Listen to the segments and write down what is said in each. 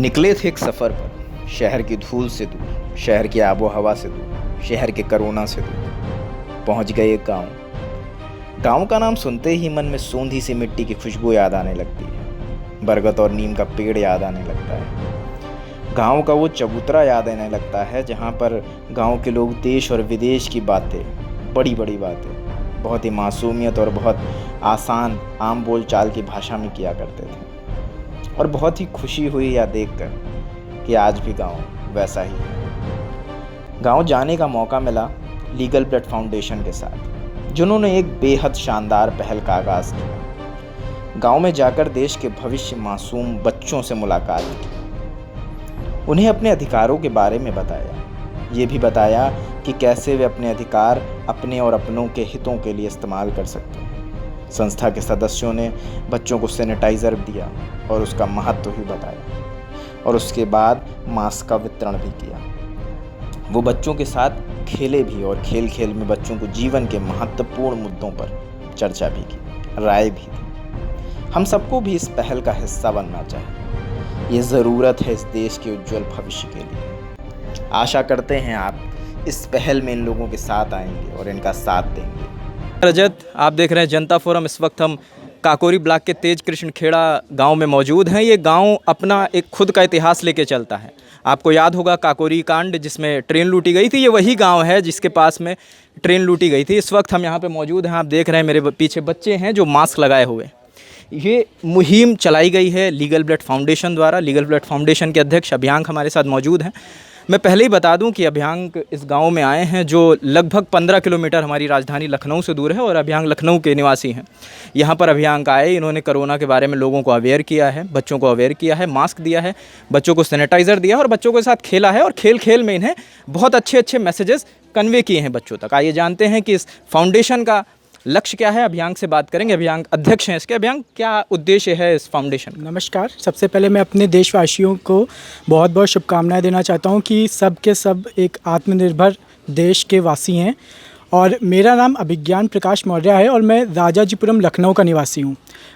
निकले थे एक सफ़र पर, शहर की धूल से दूर, शहर की आबो हवा से दूर, शहर के कोरोना से दूर। पहुंच गए एक गांव का नाम सुनते ही मन में सूंधी सी मिट्टी की खुशबू याद आने लगती है। बरगद और नीम का पेड़ याद आने लगता है। गांव का वो चबूतरा याद आने लगता है जहां पर गांव के लोग देश और विदेश की बातें, बड़ी बड़ी बातें बहुत ही मासूमियत और बहुत आसान आम बोल चाल की भाषा में किया करते थे। और बहुत ही खुशी हुई यह देखकर कि आज भी गांव वैसा ही है। गांव जाने का मौका मिला लीगल ब्लड फाउंडेशन के साथ, जिन्होंने एक बेहद शानदार पहल का आगाज़ किया। गांव में जाकर देश के भविष्य मासूम बच्चों से मुलाकात की, उन्हें अपने अधिकारों के बारे में बताया। ये भी बताया कि कैसे वे अपने अधिकार अपने और अपनों के हितों के लिए इस्तेमाल कर सकते हैं। संस्था के सदस्यों ने बच्चों को सैनिटाइज़र दिया और उसका महत्व भी बताया, और उसके बाद मास्क का वितरण भी किया। वो बच्चों के साथ खेले भी और खेल खेल में बच्चों को जीवन के महत्वपूर्ण मुद्दों पर चर्चा भी की, राय भी दी। हम सबको भी इस पहल का हिस्सा बनना चाहिए। ये ज़रूरत है इस देश के उज्जवल भविष्य के लिए। आशा करते हैं आप इस पहल में इन लोगों के साथ आएंगे और इनका साथ देंगे। रजत, आप देख रहे हैं जनता फोरम। इस वक्त हम काकोरी ब्लॉक के तेज कृष्ण खेड़ा गांव में मौजूद हैं। ये गांव अपना एक खुद का इतिहास लेके चलता है। आपको याद होगा काकोरी कांड, जिसमें ट्रेन लूटी गई थी। ये वही गांव है जिसके पास में ट्रेन लूटी गई थी। इस वक्त हम यहां पे मौजूद हैं। आप देख रहे हैं मेरे पीछे बच्चे हैं जो मास्क लगाए हुए। ये मुहिम चलाई गई है लीगल ब्लड फाउंडेशन द्वारा। लीगल ब्लड फाउंडेशन के अध्यक्ष अभियांक हमारे साथ मौजूद हैं। मैं पहले ही बता दूं कि अभियांक इस गांव में आए हैं जो लगभग 15 किलोमीटर हमारी राजधानी लखनऊ से दूर है, और अभियांक लखनऊ के निवासी हैं। यहाँ पर अभियांक आए, इन्होंने कोरोना के बारे में लोगों को अवेयर किया है, बच्चों को अवेयर किया है, मास्क दिया है, बच्चों को सैनिटाइज़र दिया है और बच्चों के साथ खेला है। और खेल खेल में इन्हें बहुत अच्छे अच्छे मैसेजेस कन्वे किए हैं बच्चों तक। आइए जानते हैं कि इस फाउंडेशन का लक्ष्य क्या है। अभियांक से बात करेंगे। अभियांक अध्यक्ष हैं इसके। अभियांक, क्या उद्देश्य है इस फाउंडेशन का? नमस्कार। सबसे पहले मैं अपने देशवासियों को बहुत बहुत शुभकामनाएं देना चाहता हूं कि सब के सब एक आत्मनिर्भर देश के वासी हैं। और मेरा नाम अभिज्ञान प्रकाश मौर्य है और मैं राजाजीपुरम लखनऊ का निवासी हूं।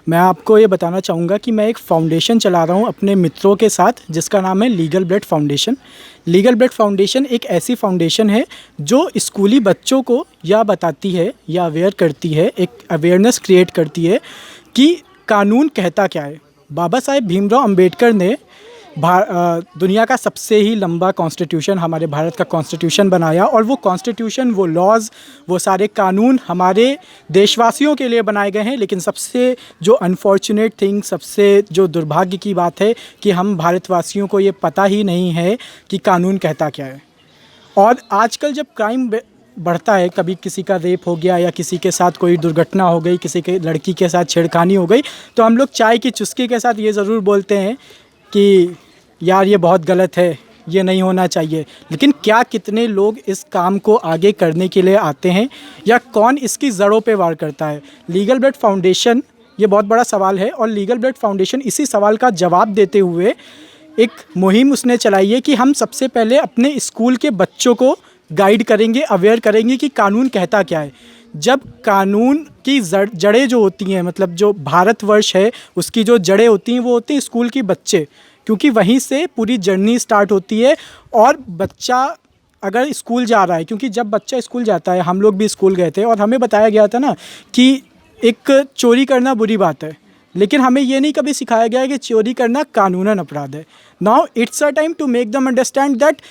मैं आपको ये बताना चाहूँगा कि मैं एक फ़ाउंडेशन चला रहा हूँ अपने मित्रों के साथ, जिसका नाम है legal blood foundation. Legal blood foundation एक ऐसी फाउंडेशन है जो स्कूली बच्चों को यह बताती है या अवेयर करती है, एक अवेयरनेस क्रिएट करती है कि कानून कहता क्या है। बाबा साहेब भीमराव अंबेडकर ने दुनिया का सबसे ही लंबा कॉन्स्टिट्यूशन, हमारे भारत का कॉन्स्टिट्यूशन बनाया। और वो कॉन्स्टिट्यूशन, वो लॉज, वो सारे कानून हमारे देशवासियों के लिए बनाए गए हैं। लेकिन सबसे जो अनफॉर्चुनेट थिंग, सबसे जो दुर्भाग्य की बात है कि हम भारतवासियों को ये पता ही नहीं है कि कानून कहता क्या है। और आजकल जब क्राइम बढ़ता है, कभी किसी का रेप हो गया या किसी के साथ कोई दुर्घटना हो गई, किसी के लड़की के साथ छेड़खानी हो गई, तो हम लोग चाय की चुस्की के साथ ये ज़रूर बोलते हैं कि यार ये बहुत गलत है, ये नहीं होना चाहिए। लेकिन क्या कितने लोग इस काम को आगे करने के लिए आते हैं, या कौन इसकी जड़ों पे वार करता है? लीगल ब्लड फाउंडेशन, ये बहुत बड़ा सवाल है। और लीगल ब्लड फाउंडेशन इसी सवाल का जवाब देते हुए एक मुहिम उसने चलाई है कि हम सबसे पहले अपने स्कूल के बच्चों को गाइड करेंगे, अवेयर करेंगे कि कानून कहता क्या है। जब कानून की जड़ें जो होती हैं, मतलब जो भारतवर्ष है उसकी जो जड़ें होती हैं, वो होती हैं स्कूल के बच्चे, क्योंकि वहीं से पूरी जर्नी स्टार्ट होती है। और बच्चा अगर स्कूल जा रहा है, क्योंकि जब बच्चा स्कूल जाता है, हम लोग भी स्कूल गए थे और हमें बताया गया था ना कि एक चोरी करना बुरी बात है, लेकिन हमें ये नहीं कभी सिखाया गया है कि चोरी करना कानूनन अपराध है। Now it's a time to make them understand that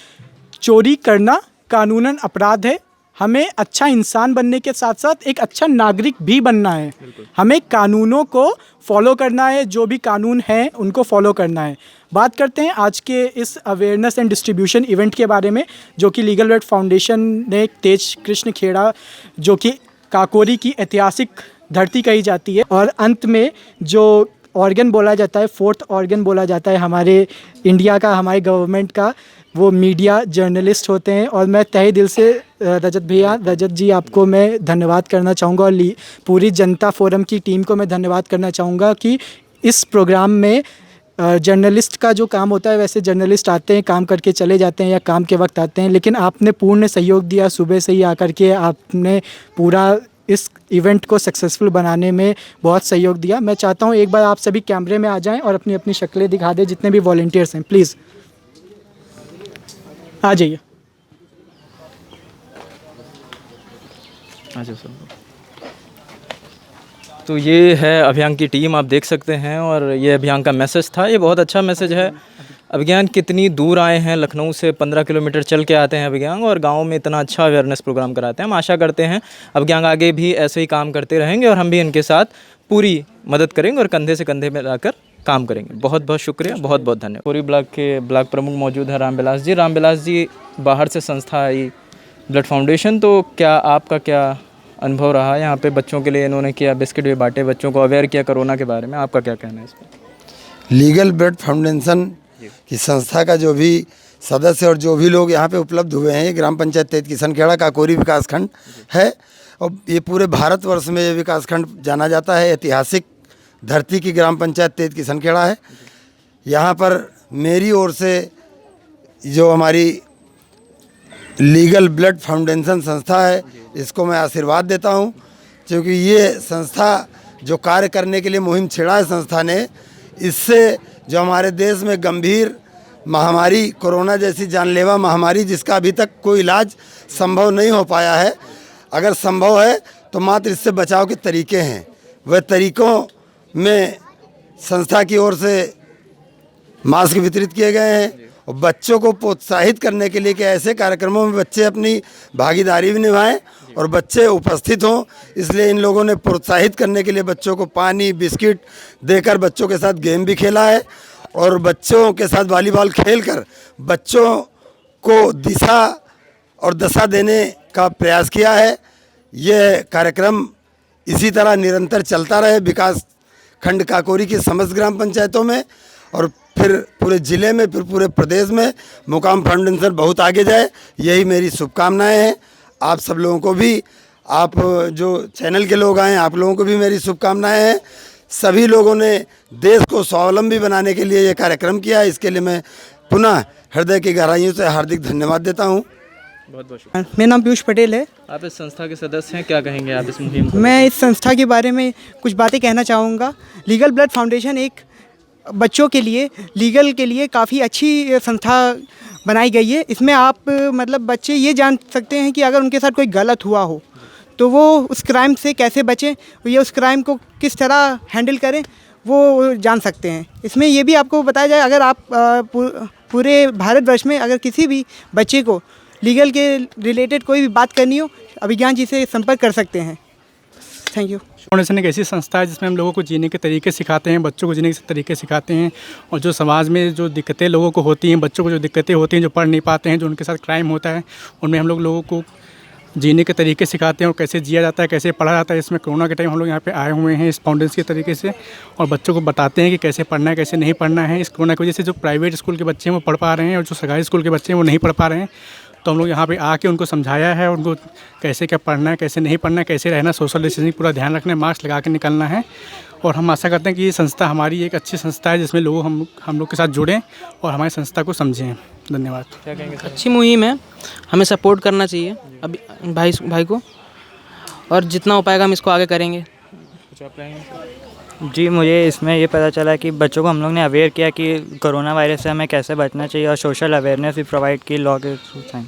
चोरी करना कानूनन अपराध है। हमें अच्छा इंसान बनने के साथ साथ एक अच्छा नागरिक भी बनना है। हमें कानूनों को फॉलो करना है, जो भी कानून हैं उनको फॉलो करना है। बात करते हैं आज के इस अवेयरनेस एंड डिस्ट्रीब्यूशन इवेंट के बारे में, जो कि लीगल ब्लड फाउंडेशन ने तेज कृष्ण खेड़ा, जो कि काकोरी की ऐतिहासिक धरती कही जाती है, और अंत में जो ऑर्गन बोला जाता है, फोर्थ ऑर्गन बोला जाता है हमारे इंडिया का, हमारे गवर्नमेंट का, वो मीडिया जर्नलिस्ट होते हैं। और मैं तहे दिल से रजत जी आपको मैं धन्यवाद करना चाहूँगा, और पूरी जनता फोरम की टीम को मैं धन्यवाद करना चाहूँगा कि इस प्रोग्राम में जर्नलिस्ट का जो काम होता है, वैसे जर्नलिस्ट आते हैं, काम करके चले जाते हैं या काम के वक्त आते हैं, लेकिन आपने पूर्ण सहयोग दिया। सुबह से ही आकर के आपने पूरा इस इवेंट को सक्सेसफुल बनाने में बहुत सहयोग दिया। मैं चाहता हूँ एक बार आप सभी कैमरे में आ जाएं और अपनी अपनी शक्लें दिखा दें, जितने भी वॉलंटियर्स हैं प्लीज़ आ जाइए। अच्छा सर, तो ये है अभियान की टीम, आप देख सकते हैं, और ये अभियान का मैसेज था। ये बहुत अच्छा मैसेज है। अभियान कितनी दूर आए हैं, लखनऊ से 15 किलोमीटर चल के आते हैं अभियान, और गांव में इतना अच्छा अवेयरनेस प्रोग्राम कराते हैं। हम आशा करते हैं अभियान आगे भी ऐसे ही काम करते रहेंगे और हम भी इनके साथ पूरी मदद करेंगे और कंधे से कंधे मिलाकर काम करेंगे। बहुत बहुत शुक्रिया, बहुत बहुत धन्यवाद। पूरी ब्लॉक के ब्लॉक प्रमुख मौजूद हैं रामविलास जी। रामविलास जी, बाहर से संस्था आई ब्लड फाउंडेशन, तो क्या आपका क्या अनुभव रहा? यहाँ पे बच्चों के लिए इन्होंने किया, बिस्किट भी बांटे, बच्चों को अवेयर किया कोरोना के बारे में, आपका क्या कहना है इस पर? लीगल ब्लड फाउंडेशन की संस्था का जो भी सदस्य और जो भी लोग यहाँ पे उपलब्ध हुए हैं, ये ग्राम पंचायत तेज किशनखेड़ा काकोरी विकासखंड है, और ये पूरे भारतवर्ष में ये विकासखंड जाना जाता है। ऐतिहासिक धरती की ग्राम पंचायत तेज किशनखेड़ा है। यहाँ पर मेरी ओर से जो हमारी लीगल ब्लड फाउंडेशन संस्था है, इसको मैं आशीर्वाद देता हूँ, क्योंकि ये संस्था जो कार्य करने के लिए मुहिम छेड़ा है संस्था ने, इससे जो हमारे देश में गंभीर महामारी कोरोना जैसी जानलेवा महामारी, जिसका अभी तक कोई इलाज संभव नहीं हो पाया है, अगर संभव है तो मात्र इससे बचाव के तरीके हैं। वह तरीक़ों में संस्था की ओर से मास्क वितरित किए गए हैं, और बच्चों को प्रोत्साहित करने के लिए कि ऐसे कार्यक्रमों में बच्चे अपनी भागीदारी भी निभाएं और बच्चे उपस्थित हों, इसलिए इन लोगों ने प्रोत्साहित करने के लिए बच्चों को पानी बिस्किट देकर बच्चों के साथ गेम भी खेला है, और बच्चों के साथ वॉलीबॉल खेलकर बच्चों को दिशा और दशा देने का प्रयास किया है। यह कार्यक्रम इसी तरह निरंतर चलता रहे विकास खंड काकोरी की समस्त ग्राम पंचायतों में, और फिर पूरे ज़िले में, फिर पूरे प्रदेश में मुकाम फाउंडेशन बहुत आगे जाए, यही मेरी शुभकामनाएं हैं। आप सब लोगों को भी, आप जो चैनल के लोग आए, आप लोगों को भी मेरी शुभकामनाएं हैं। सभी लोगों ने देश को स्वावलंबी बनाने के लिए ये कार्यक्रम किया है, इसके लिए मैं पुनः हृदय की गहराइयों से हार्दिक धन्यवाद देता हूँ। बहुत बहुत शुक्रिया। मेरा नाम पीयूष पटेल है। आप इस संस्था के सदस्य हैं, क्या कहेंगे आप इस मुहिम को? मैं इस संस्था के बारे में कुछ बातें कहना चाहूँगा। लीगल ब्लड फाउंडेशन एक बच्चों के लिए, लीगल के लिए काफ़ी अच्छी संस्था बनाई गई है। इसमें आप मतलब बच्चे ये जान सकते हैं कि अगर उनके साथ कोई गलत हुआ हो तो वो उस क्राइम से कैसे बचें, या उस क्राइम को किस तरह हैंडल करें, वो जान सकते हैं। इसमें ये भी आपको बताया जाए, अगर आप पूरे भारतवर्ष में अगर किसी भी बच्चे को लीगल के रिलेटेड कोई भी बात करनी हो, अभिज्ञान जी से संपर्क कर सकते हैं। Thank you. फाउंडेशन एक ऐसी संस्था है जिसमें हम लोगों को जीने के तरीके सिखाते हैं, बच्चों को जीने के तरीके सिखाते हैं, और जो समाज में जो दिक्कतें लोगों को होती हैं, बच्चों को जो दिक्कतें होती हैं, जो पढ़ नहीं पाते हैं, जो उनके साथ क्राइम होता है, उनमें हम लोगों को जीने के तरीके सिखाते हैं और कैसे जिया जाता है, कैसे पढ़ा जाता है। इसमें कोरोना के टाइम हम लोग यहाँ पे आए हुए हैं इस फाउंडेशन के तरीके से, और बच्चों को बताते हैं कि कैसे पढ़ना है, कैसे नहीं पढ़ना है। इस कोरोना की वजह से जो प्राइवेट स्कूल के बच्चे हैं वो पढ़ पा रहे हैं, और जो सरकारी स्कूल के बच्चे हैं वो नहीं पढ़ पा रहे हैं। तो हम लोग यहाँ पे आके उनको समझाया है, उनको कैसे क्या पढ़ना है, कैसे नहीं पढ़ना है, कैसे रहना, सोशल डिस्टेंसिंग पूरा ध्यान रखना है, मास्क लगा के निकलना है। और हम आशा करते हैं कि ये संस्था हमारी एक अच्छी संस्था है, जिसमें लोग हम लोग के साथ जुड़ें और हमारी संस्था को समझें। धन्यवाद। क्या कहेंगे सर? अच्छी मुहिम है, हमें सपोर्ट करना चाहिए अभी भाई को, और जितना हो पाएगा हम इसको आगे करेंगे। कुछ आप कहेंगे सर? जी, मुझे इसमें ये पता चला कि बच्चों को हम लोग ने अवेयर किया कि कोरोना वायरस से हमें कैसे बचना चाहिए, और सोशल अवेयरनेस भी प्रोवाइड की लॉ के साइन।